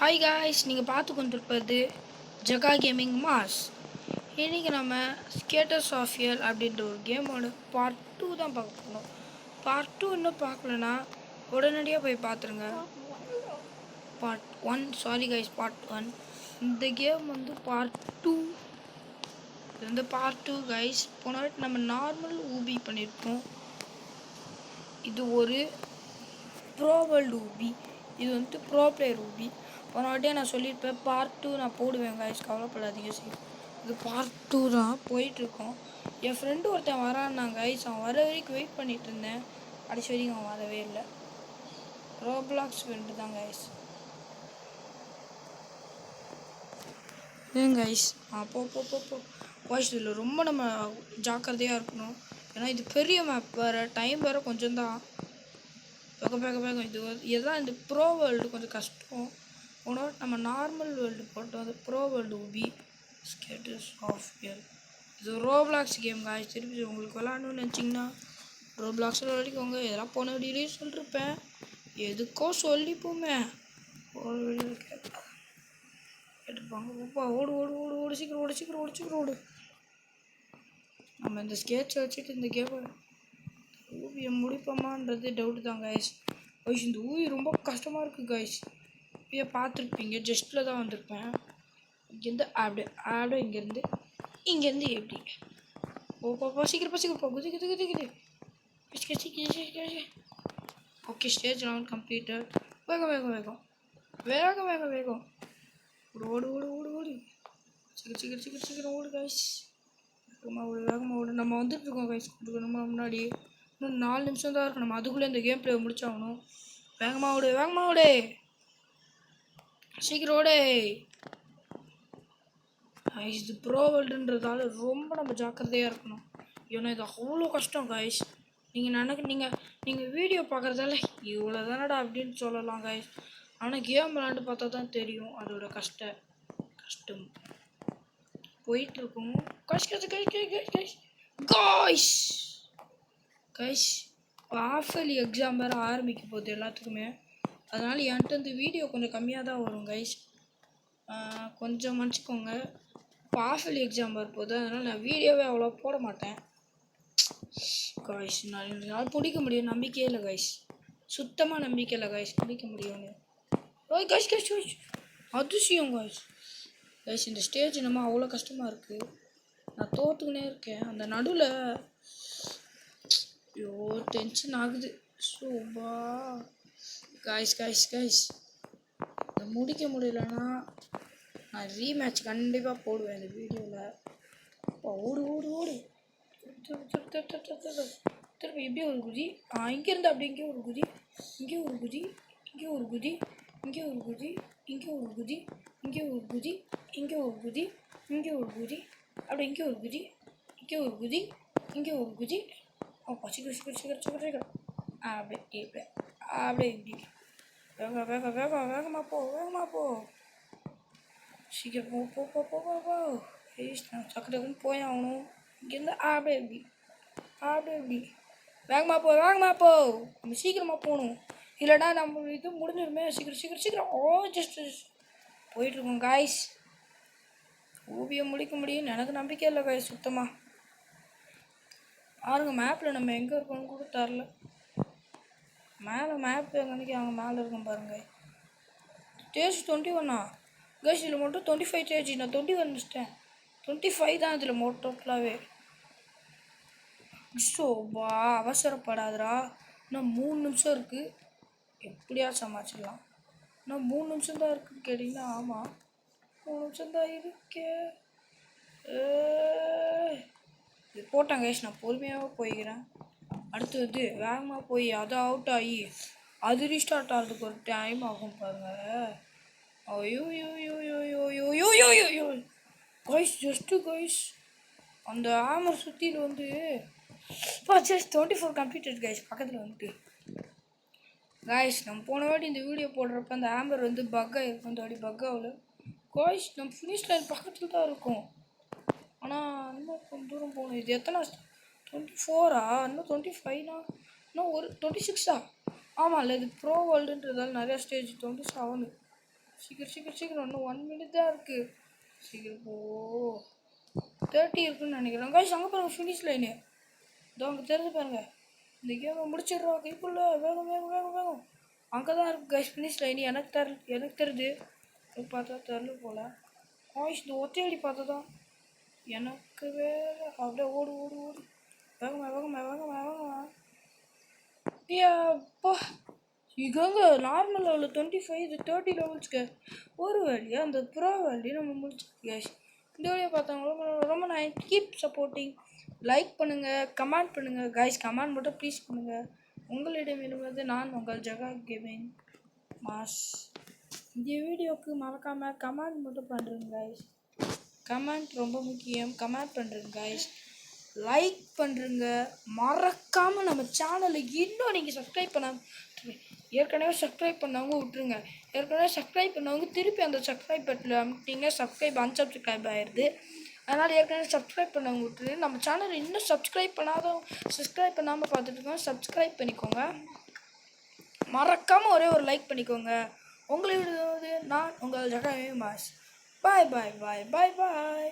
Hi guys, நீங்கள் பார்த்து கொண்டிருப்பது ஜகா கேமிங் மாஸ். இன்றைக்கி நம்ம ஸ்கேட்டர்ஸ் ஆஃப் இயர் அப்படின்ற ஒரு கேமோட பார்ட் 2 தான் பார்க்க போகணும். பார்ட் 2 இன்னும் பார்க்கலன்னா உடனடியாக போய் பார்த்துருங்க. பார்ட் 1 இந்த கேம் வந்து பார்ட் 2. இது வந்து பார்ட் 2 கைஸ். போன வாட்டி நம்ம நார்மல் ஊபி பண்ணியிருப்போம். இது ஒரு ப்ரோ வேர்ல்டு ஊபி. இது வந்து ப்ரோ பிளேயர் ஊபி. போன வாட்டியே நான் சொல்லியிருப்பேன் பார்ட் 2 நான் போடுவேன் கைஸ், கவலைப்படாதீங்க. சரி, இது பார்ட் 2 தான் போயிட்டுருக்கோம். என் ஃப்ரெண்டு ஒருத்தன் வரான்னாங்க கைஸ். அவன் வர வரைக்கும் வெயிட் பண்ணிகிட்டு இருந்தேன். கடைசி வரைக்கும் அவன் வரவே இல்லை. ரோப்ளாக்ஸ் ஃப்ரெண்டு தான் கைஸ். ஏன் கைஸ் போ வாய்ஸ் இதில் ரொம்ப நம்ம ஜாக்கிரதையாக இருக்கணும். ஏன்னா இது பெரிய மேப் வேறு, டைம் வேறு கொஞ்சம் தான். வேகம் இது இதுதான் இந்த ப்ரோ வேர்ல்டு கொஞ்சம் கஷ்டம். உணவு நம்ம நார்மல் வேர்ல்டு போட்டோம். அது ப்ரோ வேர்ல்டு ஊபி ஸ்கேட்டர்ஸ் ஆஃப் இயர். இது ரோப்ளாக்ஸ் கேம் காய்ச்சி. திருப்பி உங்களுக்கு விளாடணும்னு நினச்சிங்கன்னா ரோப்ளாக்ஸில் விளையாடிக்கோங்க. இதெல்லாம் போன வீடியோலேயே சொல்லிருப்பேன், எதுக்கோ சொல்லிப்போமே. ஒரு வீடியோ கேட்டுப்பாங்க. ஓப்பா ஓடு ஓடு ஓடு ஓடு சீக்கிரம் ஓடு. நம்ம இந்த ஸ்கேட்சை வச்சுட்டு இந்த கேமை ஊபியை முடிப்போமான்றது டவுட்டு தான் கைஸ். கைஸ் இந்த ஊபி ரொம்ப கஷ்டமாக இருக்குது கைஸ். இப்பயே பார்த்துருப்பீங்க, ஜஸ்ட்டில் தான் வந்திருப்பேன். இங்கேருந்து அப்படியே இங்கேருந்து எப்படி ஓப்பா சீக்கிரம் குதி. Okay, stage round completed. வேகம் ஓடு. சீக்கிரம் ஓடு கைஸ். வேகமாக ஓடு. நம்ம வந்துட்டுருக்கோம் கைஸ். நம்ம முன்னாடி இன்னும் 4 நிமிஷம் தான் இருக்கு. நம்ம அதுக்குள்ளே இந்த கேம் பிளே முடிச்சாகணும். வேகமாக ஓடு. சீக்கிரம் ஓடு. இது ப்ரோ வேர்ல்டுன்றதால ரொம்ப நம்ம ஜாக்கிரதையாக இருக்கணும். ஏன்னா இது அவ்வளோ கஷ்டம் கைஸ். நீங்கள் வீடியோ பார்க்குறதால இவ்வளோ தானடா அப்படின்னு சொல்லலாம் கைஸ். ஆனால் கேம் விளாண்டு பார்த்தா தான் தெரியும் அதோட கஷ்டம். போயிட்டுருக்கோம் கைஸ். ஆஃபலி எக்ஸாம் வேறு ஆரம்பிக்க போகுது எல்லாத்துக்குமே. அதனால் என்கிட்ட இந்த வீடியோ கொஞ்சம் கம்மியாக தான் வரும் கைஸ். கொஞ்சம் மன்னிச்சிக்கோங்க. இப்போ ஆஃபலி எக்ஸாம் வரப்போகுது, அதனால் நான் வீடியோவே அவ்வளோ போட மாட்டேன் கைஸ். நான் பிடிக்க முடியும் நம்பிக்கையே இல்லை கைஸ். சுத்தமாக நம்பிக்கை இல்லை கைஸ், பிடிக்க முடியும்னு. கைஸ் அதிசயம் கைஸ். இந்த ஸ்டேஜ் நம்ம அவ்வளோ கஷ்டமாக இருக்குது. நான் தோற்றுக்கினே இருக்கேன். அந்த நடுவில் ஐயோ டென்ஷன் ஆகுது. சோபா கைஸ் முடிக்க முடியலன்னா நான் ரீமேட்ச் கண்டிப்பாக போடுவேன் இந்த வீடியோவில். ஓடு. திருப்பி இப்படியே ஒரு குதி. இங்கேருந்து அப்படி இங்கே ஒரு குதி. அப்படி இங்கே ஒரு குதி. அப்போ சீக்கிரம் அப்படியே இப்படி வேகமாக போ. சீக்கிரம் போ. நான் டக்குன்னு போய் ஆகணும். இங்கேருந்து அப்படியே இப்படி வேகமாக போ. நம்ம சீக்கிரமாக போகணும், இல்லைனா நம்ம இது முடிஞ்சிருமே. சீக்கிரம் ஜஸ்ட் போயிட்டுருக்கோம் காய்ஸ். ஊபியை முடிக்க முடியும்னு எனக்கு நம்பிக்கை இல்லை காய்ஸ் சுத்தமாக. பாருங்க, மேப்பில் நம்ம எங்கே இருக்கோம்னு கூட தரல. மேலே மேப் எங்கே அவங்க மேலே இருக்கும் பாருங்க. Stage 21 guys. இதில் மட்டும் 25 ஸ்டேஜ். நான் 21 முடிச்சிட்டேன். 25 தான் இதில் டோட்டலாகவே. ஸோபா அவசரப்படாதரா. இன்னும் 3 நிமிஷம் இருக்குது. எப்படியா சமாளிச்சிடலாம். இன்னும் 3 நிமிஷம் தான் இருக்குன்னு கேட்டிங்கன்னா ஆமாம், 3 நிமிஷம் தான் இருக்கே. இது போட்டாங்க கைஸ். நான் பொறுமையாக போய்க்கிறேன். அடுத்தது வேகமாக போய் அதை அவுட் ஆகி அது ரீஸ்டார்ட் ஆகிறதுக்கு ஒரு டைம் ஆகும் பாருங்கள். ஐயோ கைஸ். ஜஸ்ட்டு கைஸ் அந்த ஆமர் சுற்றியில் வந்து ஜஸ்ட் 24 கம்ப்ளீட்டட் கைஸ். பக்கத்தில் வந்துட்டு கைஸ் நம்ம போன வாட்டி இந்த வீடியோ போடுறப்ப அந்த ஆம்பர் வந்து பக்காக இருக்கும். இந்த வாட்டி பக்காவில் கைஸ் நம்ம ஃபினிஷ் லைன் பக்கத்தில் தான் இருக்கும். ஆனால் இன்னும் கொஞ்சம் தூரம் போகணும். இது எத்தனை 24 இன்னும் 25 இன்னும் ஒரு 26 ஆமாம் இல்லை. இது ப்ரோ வேர்ல்டுன்றதால நிறையா ஸ்டேஜ் 27 சீக்கிரம் சீக்கிரம் சீக்கிரம் இன்னும் 1 minute தான் இருக்குது. சீக்கிரம் போ. 30 இருக்குன்னு நினைக்கிறேன் கைஸ். அங்கே பாருங்கள் ஃபினிஷ் லைனு. இதோ அங்கே தெரிஞ்சு பாருங்கள். இந்த கேமை முடிச்சிடுறோம் கைக்குள்ள. வேகம் வேகம் வேகம் வேகம். அங்கே தான் இருக்குது கைஸ் ஃபினிஷ் லைன். எனக்கு தெரியுது. பார்த்தா தெரில போல் கைஸ். இந்த ஒத்தையடி பார்த்தா தான் எனக்கு வேறு. அப்படியே ஓடு ஓடு ஓடு. வேகமா வேகமா வேகமா வேகமா. அப்பா இங்கே நார்மல் லெவலில் 25 இது 30 லெவல்ஸ்க்கு ஒரு வழியாக அந்த ப்ரோ வேல்யூ நம்ம முடிச்சிருக்கு கைஸ். இந்த வீடியோ பார்த்தவங்க ரொம்ப நான் கீப் சப்போர்ட்டிங். லைக் பண்ணுங்கள், கமெண்ட் பண்ணுங்கள் கைஸ். கமெண்ட் மட்டும் ப்ளீஸ் பண்ணுங்கள். உங்களிடம் இருப்பது நான் உங்கள் ஜகா கேமிங் மாஸ். இந்த வீடியோவுக்கு மறக்காமல் கமெண்ட் மட்டும் பண்ணுறேங்க கைஸ். கமெண்ட் ரொம்ப முக்கியம். கமெண்ட் பண்ணுறேங்க கைஸ். லைக் பண்ணுறங்க. மறக்காமல் நம்ம சேனலை இன்னும் நீங்கள் சப்ஸ்கிரைப் பண்ண ஏற்கனவே சப்ஸ்கிரைப் பண்ணவங்க விட்டுருங்க. ஏற்கனவே சப்ஸ்கிரைப் பண்ணவங்க திருப்பி அந்த சப்ஸ்கிரைப் பட்டில் அமுட்டிங்கன்னா சப்ஸ்கிரைப் அன்சப்ஸ்கிரைப் ஆயிடுது. அதனால் ஏற்கனவே சப்ஸ்கிரைப் பண்ணவங்க விட்டுரு. நம்ம சேனல் இன்னும் சப்ஸ்கிரைப் பண்ணாமல் பார்த்துட்டு இருக்கோம். சப்ஸ்கிரைப் பண்ணிக்கோங்க. மறக்காமல் ஒரே ஒரு லைக் பண்ணிக்கோங்க. உங்களை விடுவது நான் உங்கள் ஜகா மாஸ். பாய் பாய் பாய் பாய் பாய்.